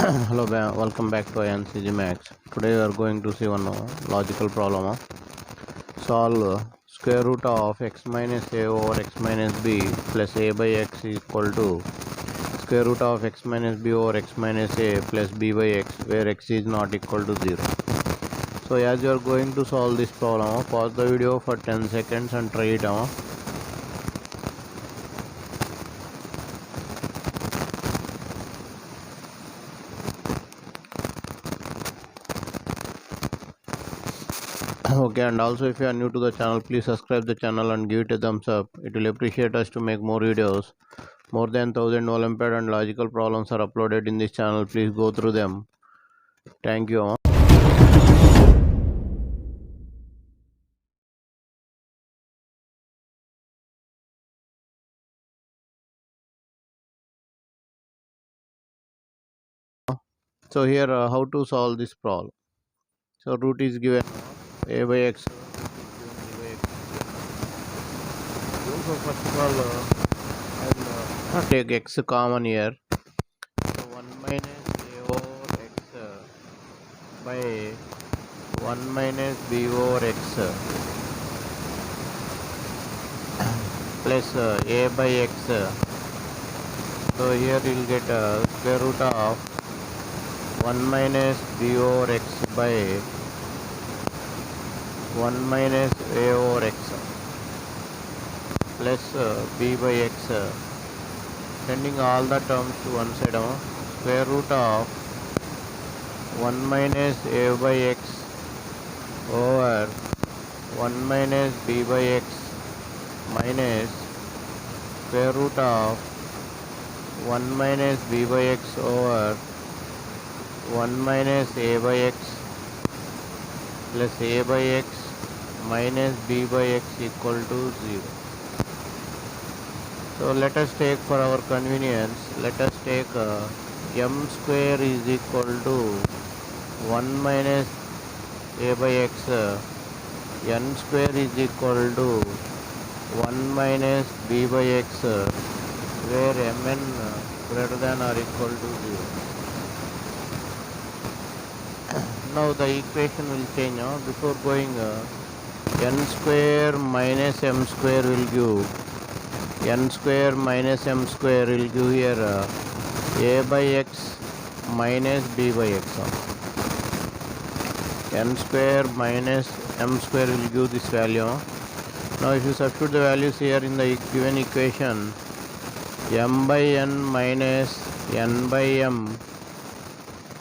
Hello, welcome back to INCG Max. Today we are going to see one logical problem. Solve square root of x minus a over x minus b plus a by x is equal to square root of x minus b over x minus a plus b by x, where x is not equal to 0. So as you are going to solve this problem, pause the video for 10 seconds and try it. Okay, and also if you are new to the channel, please subscribe the channel and give it a thumbs up. It will appreciate us to make more videos. More than 1000 Olympiad and logical problems are uploaded in this channel. Please go through them. Thank you. So here how to solve this problem. So root is given a by x. So first of all I'll take x common here. So 1 minus a over x by 1 minus b over x plus a by x. So here you will get square root of 1 minus b over x by 1 minus a over x plus b by x, sending all the terms to one side. Square root of 1 minus a by x over 1 minus b by x minus square root of 1 minus b by x over 1 minus a by x plus a by x minus b by x equal to 0. So let us take, for our convenience, let us take m square is equal to 1 minus a by x, n square is equal to 1 minus b by x, where mn greater than or equal to 0. Now the equation will change. Before going, n square minus m square will give n square minus m square will give here a by x minus b by x. N square minus m square will give this value. Now if you substitute the values here in the given equation, m by n minus n by m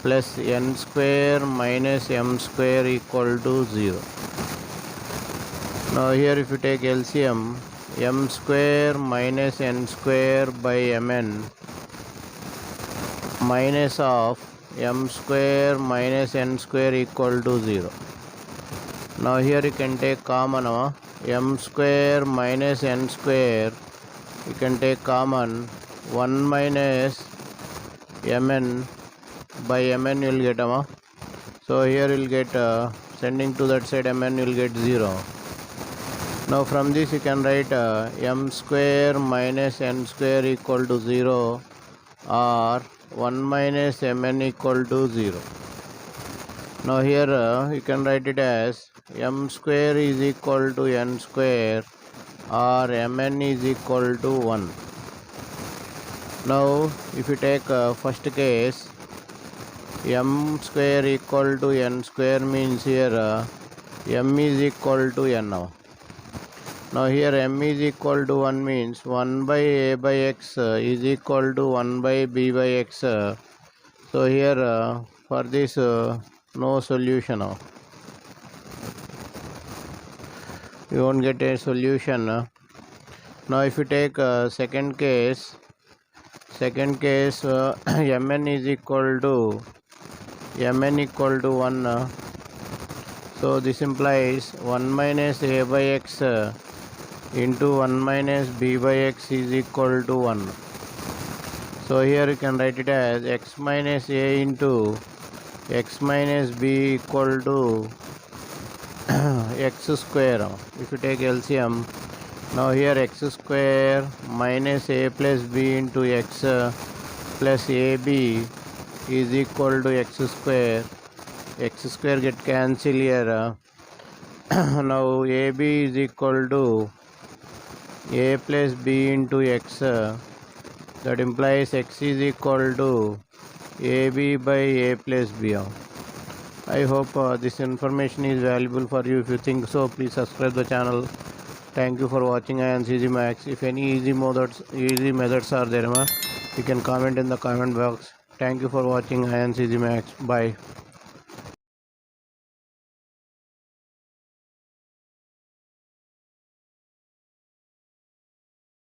plus n square minus m square equal to 0. Now here if you take LCM, m square minus n square by mn minus of m square minus n square equal to 0. Now here you can take common m square minus n square, you can take common 1 minus mn by mn you will get so here you will get sending to that side mn you will get 0. Now from this you can write m square minus n square equal to 0 or 1 minus mn equal to 0. Now here you can write it as m square is equal to n square or mn is equal to 1. Now if you take first case, m square equal to n square means here m is equal to n. Now here m is equal to 1 means 1 by a by x is equal to 1 by b by x. So here for this no solution. You won't get a solution. Now if you take second case mn is equal to 1. So this implies 1 minus a by x into 1 minus b by x is equal to 1. So here you can write it as x minus a into x minus b equal to x square. If you take LCM, now here x square minus a plus b into x plus ab is equal to x square. X square get cancel here. Now AB is equal to a plus b into x. That implies x is equal to ab by a plus b. I hope this information is valuable for you. If you think so, please subscribe the channel. Thank you for watching INCG Max. If any easy methods are there, you can comment in the comment box. Thank you for watching INCG Max. Bye.